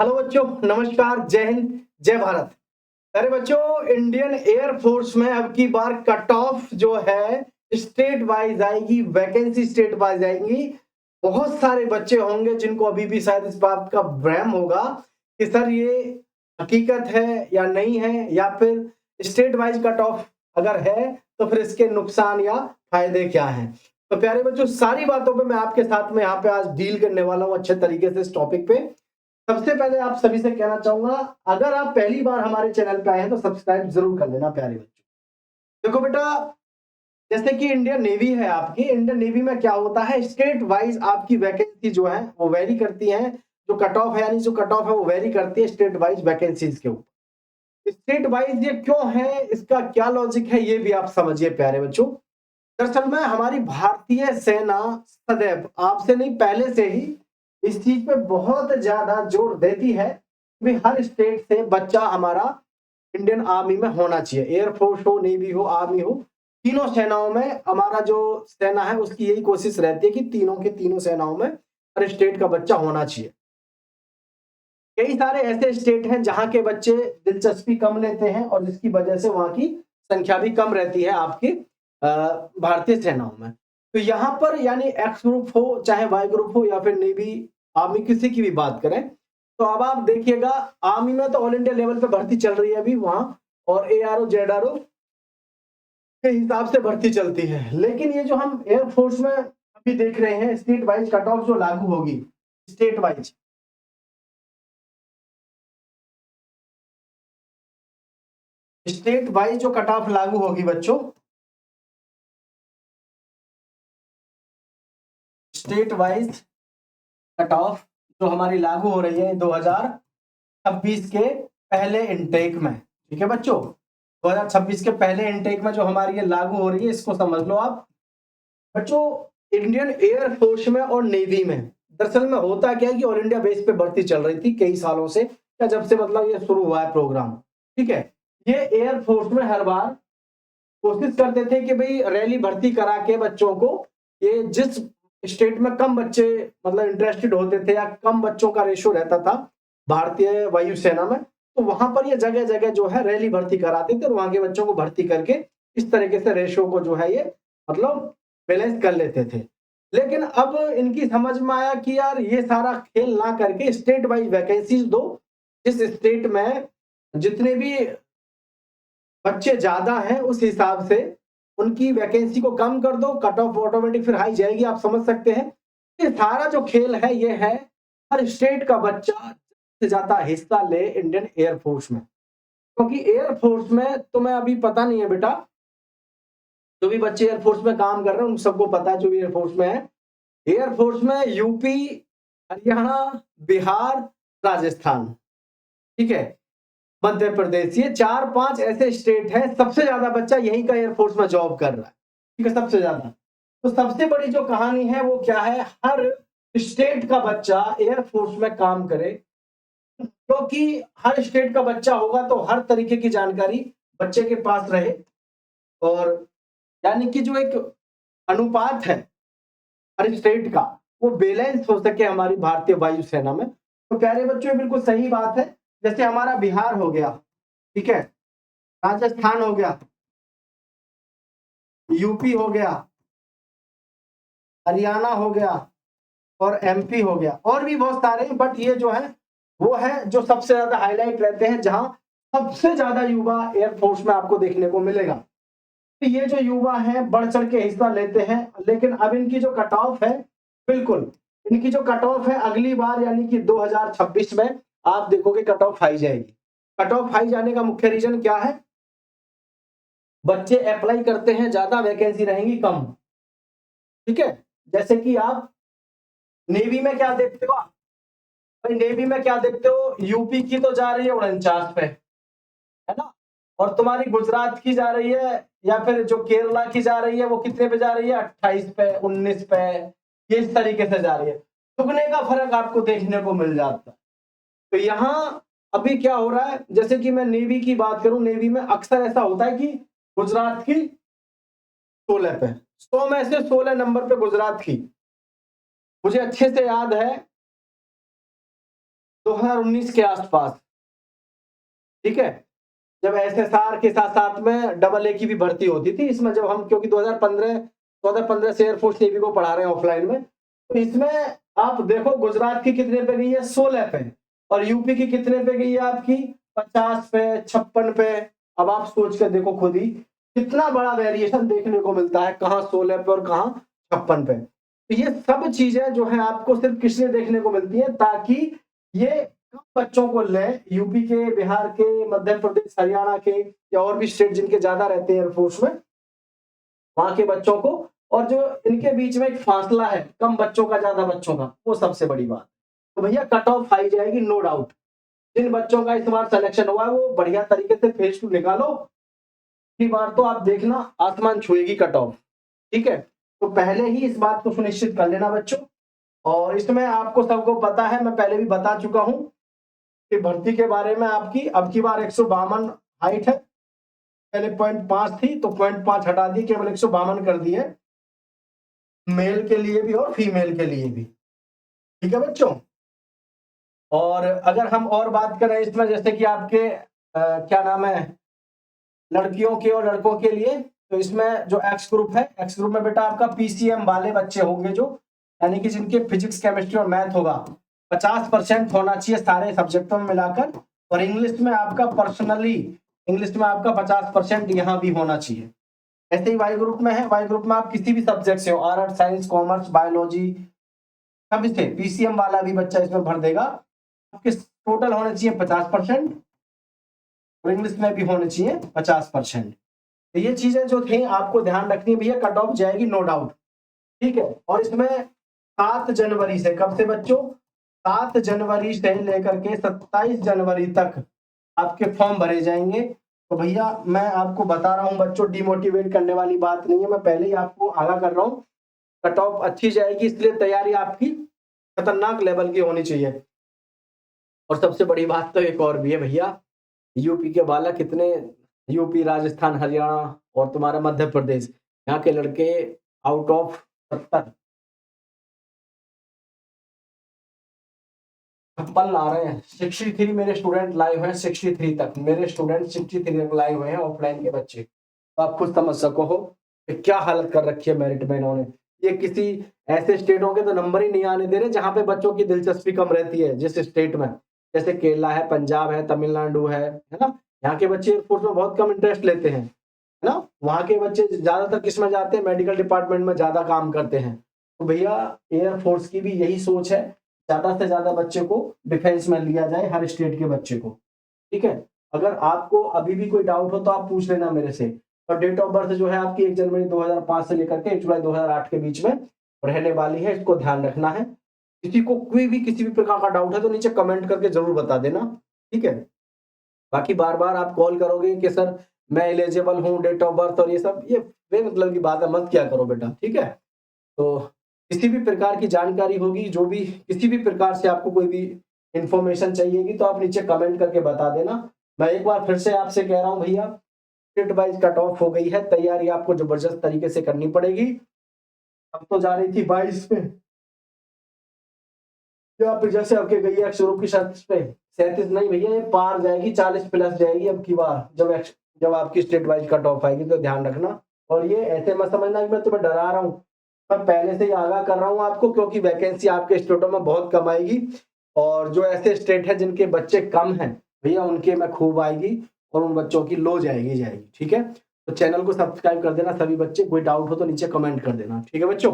Hello बच्चों, नमस्कार, जय हिंद, जय भारत। अरे बच्चों, इंडियन एयर फोर्स में अब की बार कट ऑफ जो है स्टेट वाइज आएगी, वैकेंसी स्टेट वाइज आएंगी। बहुत सारे बच्चे होंगे जिनको अभी भी शायद इस बात का भ्रम होगा कि सर ये हकीकत है या नहीं है, या फिर स्टेट वाइज कट ऑफ अगर है तो फिर इसके नुकसान या फायदे क्या हैं। तो प्यारे बच्चों, सारी बातों पे मैं आपके साथ में यहाँ पे आज डील करने वाला हूँ अच्छे तरीके से इस टॉपिक पे। सबसे पहले आप सभी से कहना चाहूंगा, अगर आप पहली बार हमारे चैनल पे आए हैं तो सब्सक्राइब जरूर कर लेना प्यारे बच्चों। देखो बेटा, जैसे कि इंडियन नेवी है आपकी, इंडियन नेवी में क्या होता है, स्टेट वाइज आपकी वैकेंसी जो है वो वेरी करती है। जो कट ऑफ है, यानी जो कट ऑफ है वो वेरी करती है स्टेट वाइज वैकेंसीज के ऊपर। स्टेट वाइज ये क्यों है, इसका क्या लॉजिक है, ये भी आप समझिए प्यारे बच्चों। दरअसल में हमारी भारतीय सेना सदैव, आपसे नहीं पहले से ही, इस चीज पे बहुत ज्यादा जोर देती है कि हर स्टेट से बच्चा हमारा इंडियन आर्मी में होना चाहिए। एयरफोर्स हो, नेवी हो, आर्मी हो, तीनों सेनाओं में हमारा जो सेना है उसकी यही कोशिश रहती है कि तीनों के तीनों सेनाओं में हर स्टेट का बच्चा होना चाहिए। कई सारे ऐसे स्टेट हैं जहां के बच्चे दिलचस्पी कम लेते हैं और जिसकी वजह से वहां की संख्या भी कम रहती है आपकी भारतीय सेनाओं में। तो यहाँ पर यानी एक्स ग्रुप हो चाहे वाई ग्रुप हो या फिर नेवी आर्मी, किसी की भी बात करें, तो अब आप देखिएगा आर्मी में तो ऑल इंडिया लेवल पे भर्ती चल रही है अभी वहां, और एआरओ जेडआरओ के हिसाब से भर्ती चलती है। लेकिन ये जो हम एयरफोर्स में अभी देख रहे हैं, स्टेट वाइज कट ऑफ जो लागू होगी, स्टेट वाइज स्टेट वाइज जो कट ऑफ लागू होगी बच्चों, स्टेट वाइज कट ऑफ जो हमारी लागू हो रही है 2026 के पहले इनटेक में। ठीक है बच्चों, 2026 के पहले इनटेक में जो हमारी ये लागू हो रही है, इसको समझ लो आप बच्चों। इंडियन एयर फोर्स में और नेवी में दरअसल में होता क्या है कि ऑल इंडिया बेस पे भर्ती चल रही थी कई सालों से, या जब से मतलब ये शुरू हुआ है प्रोग्राम। ठीक है, ये एयर फोर्स में हर बार कोशिश करते थे कि भाई रैली भर्ती करा के बच्चों को, ये जिस स्टेट में कम बच्चे मतलब इंटरेस्टेड होते थे या कम बच्चों का रेशो रहता था भारतीय वायुसेना में, तो वहां पर ये जगह जगह जो है रैली भर्ती कराते थे और वहां के बच्चों को भर्ती करके इस तरीके से रेशो को जो है ये मतलब बैलेंस कर लेते थे। लेकिन अब इनकी समझ में आया कि यार ये सारा खेल ना करके स्टेट वाइज वैकेंसीज दो। जिस स्टेट में जितने भी बच्चे ज्यादा हैं उस हिसाब से उनकी वैकेंसी को कम कर दो, कट ऑफ ऑटोमेटिक फिर हाई जाएगी। आप समझ सकते हैं ये सारा जो खेल है ये है हर स्टेट का बच्चा से ज्यादा हिस्सा ले इंडियन एयरफोर्स में। क्योंकि एयरफोर्स में तुम्हें अभी पता नहीं है बेटा, जो भी बच्चे एयरफोर्स में काम कर रहे हैं उन सबको पता है, जो भी एयरफोर्स में है, एयरफोर्स में यूपी, हरियाणा, बिहार, राजस्थान, ठीक है, मध्य प्रदेश, ये 4-5 ऐसे स्टेट हैं, सबसे ज्यादा बच्चा यहीं का एयरफोर्स में जॉब कर रहा है। ठीक है, सबसे ज्यादा। तो सबसे बड़ी जो कहानी है वो क्या है, हर स्टेट का बच्चा एयरफोर्स में काम करे। क्योंकि हर स्टेट का बच्चा होगा तो हर तरीके की जानकारी बच्चे के पास रहे, और यानी कि जो एक अनुपात है हर स्टेट का वो बैलेंस हो सके हमारी भारतीय वायुसेना में। तो प्यारे बच्चों, ये बिल्कुल सही बात है। जैसे हमारा बिहार हो गया, ठीक है, राजस्थान हो गया, यूपी हो गया, हरियाणा हो गया और एमपी हो गया, और भी बहुत सारे हैं, बट ये जो है वो है जो सबसे ज्यादा हाईलाइट रहते हैं, जहां सबसे ज्यादा युवा एयरफोर्स में आपको देखने को मिलेगा। तो ये जो युवा हैं बढ़ चढ़ के हिस्सा लेते हैं। लेकिन अब इनकी जो कट ऑफ है, बिल्कुल इनकी जो कट ऑफ है अगली बार यानी कि 2026 में आप देखोगे कट ऑफ हाई जाएगी। कट ऑफ हाई जाने का मुख्य रीजन क्या है, बच्चे अप्लाई करते हैं ज्यादा, वैकेंसी रहेंगी कम। ठीक है, जैसे कि आप नेवी में क्या देखते हो, भाई नेवी में क्या देखते हो, यूपी की तो जा रही है 49 पे, है ना, और तुम्हारी गुजरात की जा रही है या फिर जो केरला की जा रही है वो कितने पे जा रही है, 28 पे, 19 पे, ये इस तरीके से जा रही है। दुगने का फर्क आपको देखने को मिल जाता है। तो यहाँ अभी क्या हो रहा है, जैसे कि मैं नेवी की बात करूं, नेवी में अक्सर ऐसा होता है कि गुजरात की 16 पे, 100 में से 16 नंबर पे गुजरात की। मुझे अच्छे से याद है 2019 के आसपास, ठीक है, जब एसएसआर के साथ साथ में डबल ए की भी भर्ती होती थी इसमें, जब हम क्योंकि 2015 से एयरफोर्स नेवी को पढ़ा रहे हैं ऑफलाइन में, तो इसमें आप देखो गुजरात की कितने पे गई है, 16 पे, और यूपी की कितने पे गई है आपकी, 50 पे, 56 पे। अब आप सोच कर देखो खुद ही कितना बड़ा वेरिएशन देखने को मिलता है, कहाँ 16 पे और कहाँ 56 पे। तो ये सब चीजें जो है आपको सिर्फ किसने देखने को मिलती है, ताकि ये कम बच्चों को ले, यूपी के, बिहार के, मध्य प्रदेश, हरियाणा के या और भी स्टेट जिनके ज्यादा रहते हैं एयरफोर्स में, वहां के बच्चों को, और जो इनके बीच में एक फासला है कम बच्चों का ज्यादा बच्चों का, वो सबसे बड़ी बात। तो भैया कट ऑफ हाई जाएगी नो डाउट। जिन बच्चों का इस बार सिलेक्शन हुआ है वो बढ़िया तरीके से फेज 2 निकालो, इस बार तो आप देखना आसमान छुएगी कट ऑफ, ठीक है। तो पहले ही इस बात को सुनिश्चित कर लेना बच्चों। और इसमें आपको सबको पता है, मैं पहले भी बता चुका हूं कि भर्ती के बारे में आपकी अब की बार 152 हाइट है, पहले 0.5 थी तो 0.5 हटा दी, केवल 152 कर दी है, मेल के लिए भी और फीमेल के लिए भी, ठीक है बच्चों। और अगर हम और बात करें इसमें, जैसे कि आपके क्या नाम है, लड़कियों के और लड़कों के लिए, तो इसमें जो एक्स ग्रुप है, एक्स ग्रुप में बेटा आपका पीसीएम वाले बच्चे होंगे, जो यानी कि जिनके फिजिक्स, केमिस्ट्री और मैथ होगा 50% होना चाहिए सारे सब्जेक्टों में मिलाकर, और इंग्लिश में आपका पर्सनली, इंग्लिश में आपका 50% यहाँ भी होना चाहिए। ऐसे ही वाई ग्रुप में है, वाई ग्रुप में आप किसी भी सब्जेक्ट से हो, आर्ट, साइंस, कॉमर्स, बायोलॉजी, सभी से पीसीएम वाला भी बच्चा इसमें भर देगा। आपके टोटल होने चाहिए 50%, और इंग्लिश में भी होने चाहिए 50%। तो ये चीजें जो थी आपको ध्यान रखनी है भैया, कट ऑफ जाएगी नो डाउट, ठीक है। और इसमें 7 जनवरी से, कब से बच्चों, 7 जनवरी से लेकर के 27 जनवरी तक आपके फॉर्म भरे जाएंगे। तो भैया मैं आपको बता रहा हूं बच्चों, डिमोटिवेट करने वाली बात नहीं है, मैं पहले ही आपको आगाह कर रहा हूँ, कट ऑफ अच्छी जाएगी, इसलिए तैयारी आपकी खतरनाक लेवल की होनी चाहिए। और सबसे बड़ी बात तो एक और भी है भैया, यूपी के बालक कितने, यूपी, राजस्थान, हरियाणा और तुम्हारा मध्य प्रदेश, यहाँ के लड़के आउट ऑफ 70 56 ला रहे हैं। 63 मेरे स्टूडेंट लाए हुए हैं, 63 तक मेरे स्टूडेंट 63 तक लाए हुए हैं ऑफलाइन के बच्चे। तो आप खुद समझ सको हो कि क्या हालत कर रखी है मेरिट में इन्होंने। ये किसी ऐसे स्टेटों के तो नंबर ही नहीं आने दे रहे जहां पे बच्चों की दिलचस्पी कम रहती है, जिस स्टेट में, जैसे केरला है, पंजाब है, तमिलनाडु है ना, यहाँ के बच्चे एयरफोर्स में बहुत कम इंटरेस्ट लेते हैं, है ना। वहाँ के बच्चे ज्यादातर किस में जाते हैं, मेडिकल डिपार्टमेंट में ज्यादा काम करते हैं। तो भैया एयरफोर्स की भी यही सोच है, ज्यादा से ज्यादा बच्चे को डिफेंस में लिया जाए, हर स्टेट के बच्चे को, ठीक है। अगर आपको अभी भी कोई डाउट हो तो आप पूछ लेना मेरे से। और डेट ऑफ बर्थ जो है आपकी 1 जनवरी 2005 से लेकर के 1 जुलाई 2008 के बीच में रहने वाली है, इसको ध्यान रखना है। किसी को कोई भी किसी भी प्रकार का डाउट है तो नीचे कमेंट करके जरूर बता देना, ठीक है। बाकी बार बार आप कॉल करोगे कि सर मैं एलिजिबल हूँ, डेट ऑफ बर्थ और ये सब, ये बेमतलब की बात है, मत क्या करो बेटा, ठीक है। तो किसी भी प्रकार की जानकारी होगी, जो भी किसी भी प्रकार से आपको कोई भी इंफॉर्मेशन चाहिएगी तो आप नीचे कमेंट करके बता देना। मैं एक बार फिर से आपसे कह रहा हूँ भैया, स्टेट वाइज कट ऑफ हो गई है, तैयारी आपको जबरदस्त तरीके से करनी पड़ेगी। अब तो जा रही थी 22 पे, आप जैसे आपके गई है शुरू की शर्त पे 37 नहीं भैया, ये पार जाएगी, 40 प्लस जाएगी अब की बार, जब आपकी स्टेट वाइज कट ऑफ आएगी, तो ध्यान रखना। और ये ऐसे मत समझना कि मैं तुम्हें डरा रहा हूँ, मैं पहले से ही आगाह कर रहा हूँ आपको, क्योंकि वैकेंसी आपके स्टेटों में बहुत कम आएगी, और जो ऐसे स्टेट है जिनके बच्चे कम हैं भैया, उनके में खूब आएगी, और उन बच्चों की लो जाएगी, ठीक है। तो चैनल को सब्सक्राइब कर देना सभी बच्चे, कोई डाउट हो तो नीचे कमेंट कर देना, ठीक है बच्चों।